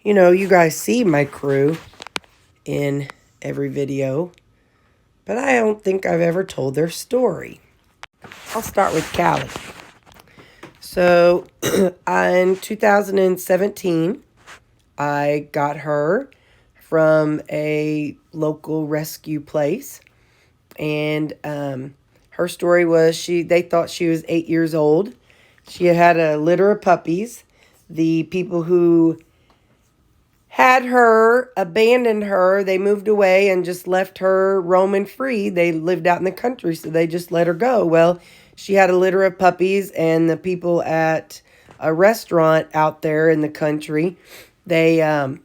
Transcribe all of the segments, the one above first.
You guys see my crew in every video, but I don't think I've ever told their story. I'll start with Cali. So, in 2017, I got her from a local rescue place, and her story was they thought she was 8 years old. She had a litter of puppies. The people who had her abandoned her. They moved away and just left her roaming free. They lived out in the country, so they just let her go. Well, she had a litter of puppies, and the people at a restaurant out there in the country, they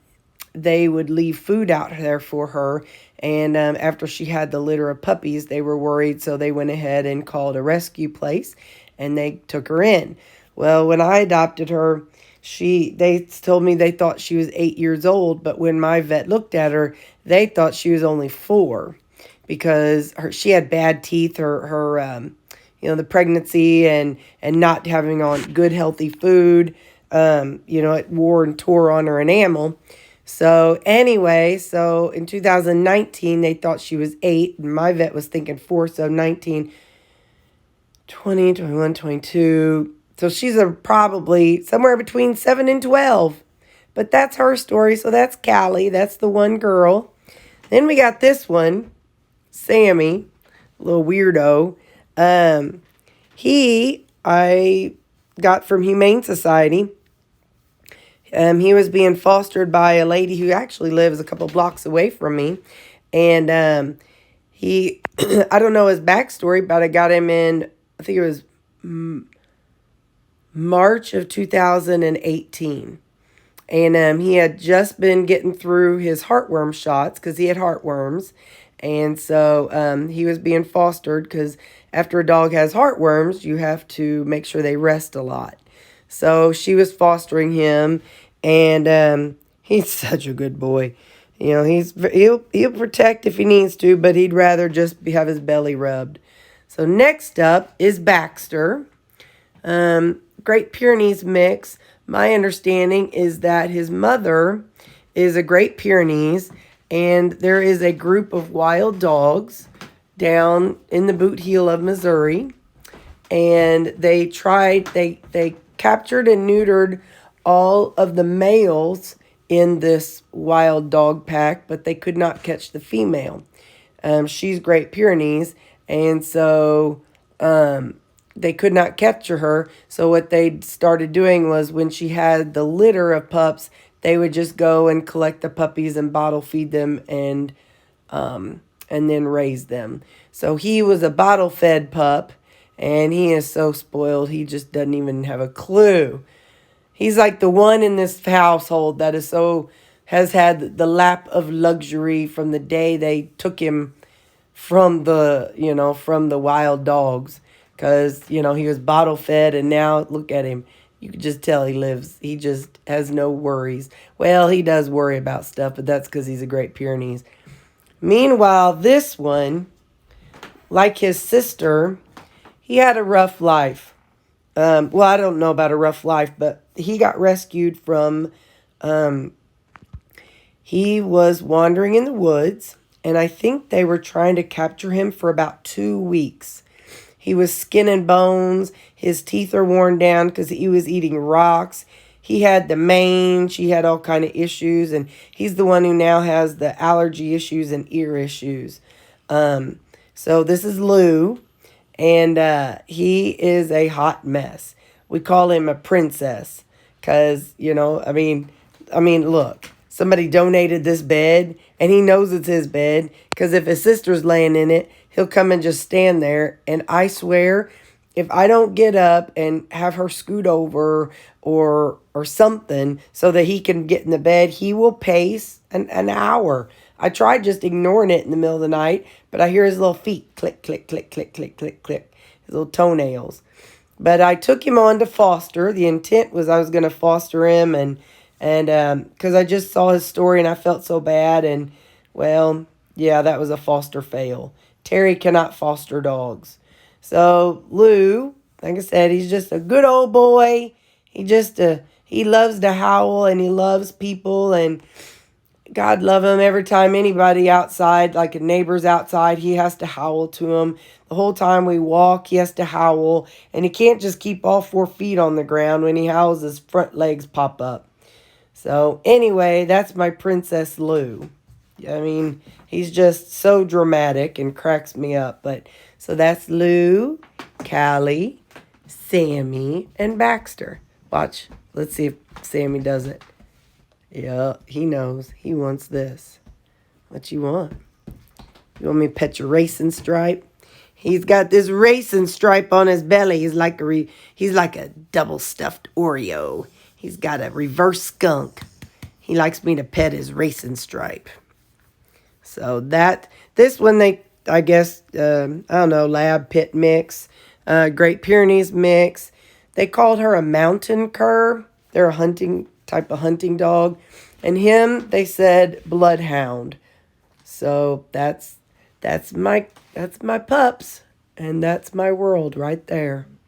would leave food out there for her. And after she had the litter of puppies, they were worried, so they went ahead and called a rescue place, and they took her in. Well, when I adopted her, they told me they thought she was 8 years old, but when my vet looked at her, they thought she was only 4 because she had bad teeth, the pregnancy and not having on good healthy food, it wore and tore on her enamel. So anyway, in 2019, they thought she was 8, and my vet was thinking 4, so 19, 20, 21, 22. So she's probably somewhere between 7 and 12. But that's her story. So that's Cali. That's the one girl. Then we got this one, Sammy, a little weirdo. I got from Humane Society. He was being fostered by a lady who actually lives a couple blocks away from me. And I don't know his backstory, but I got him in, I think it was March of 2018. And he had just been getting through his heartworm shots because he had heartworms. And so he was being fostered because after a dog has heartworms, you have to make sure they rest a lot. So she was fostering him, and he's such a good boy. He'll protect if he needs to, but he'd rather just have his belly rubbed. So next up is Baxter. Great Pyrenees mix. My understanding is that his mother is a Great Pyrenees, and there is a group of wild dogs down in the boot heel of Missouri, and they captured and neutered all of the males in this wild dog pack, but they could not catch the female. She's Great Pyrenees, and so they could not capture her. So what they started doing was when she had the litter of pups, they would just go and collect the puppies and bottle feed them and then raise them. So he was a bottle fed pup, and he is so spoiled. He just doesn't even have a clue. He's like the one in this household that has had the lap of luxury from the day they took him from the wild dogs. Because, he was bottle fed, and now look at him. You can just tell he just has no worries. Well, he does worry about stuff, but that's because he's a Great Pyrenees. Meanwhile, this one, like his sister, he had a rough life. Well, I don't know about a rough life, but he got rescued from, he was wandering in the woods, and I think they were trying to capture him for about 2 weeks. He was skin and bones. His teeth are worn down because he was eating rocks. He had the mange. He had all kind of issues. And he's the one who now has the allergy issues and ear issues. So this is Lou. And he is a hot mess. We call him a princess. Because, look. Somebody donated this bed. And he knows it's his bed. Because if his sister's laying in it, he'll come and just stand there. And I swear, if I don't get up and have her scoot over or something so that he can get in the bed, he will pace an hour. I tried just ignoring it in the middle of the night, but I hear his little feet click, click, click, click, click, click, click, his little toenails. But I took him on to foster. The intent was I was going to foster him, and because I just saw his story and I felt so bad. And, well, yeah, that was a foster fail. Terry cannot foster dogs. So Lou, like I said, he's just a good old boy. He's he loves to howl and he loves people, and God love him. Every time anybody outside, like a neighbor's outside, he has to howl to him. The whole time we walk, he has to howl. And he can't just keep all 4 feet on the ground. When he howls, his front legs pop up. So anyway, that's my Princess Lou. I mean, he's just so dramatic and cracks me up. But so that's Lou, Cali, Sammy, and Baxter. Watch. Let's see if Sammy does it. Yeah, he knows. He wants this. What you want? You want me to pet your racing stripe? He's got this racing stripe on his belly. He's like a double stuffed Oreo. He's got a reverse skunk. He likes me to pet his racing stripe. So this one I guess, I don't know, lab pit mix, Great Pyrenees mix. They called her a mountain cur. They're a type of hunting dog. And him, they said bloodhound. So that's my pups. And that's my world right there.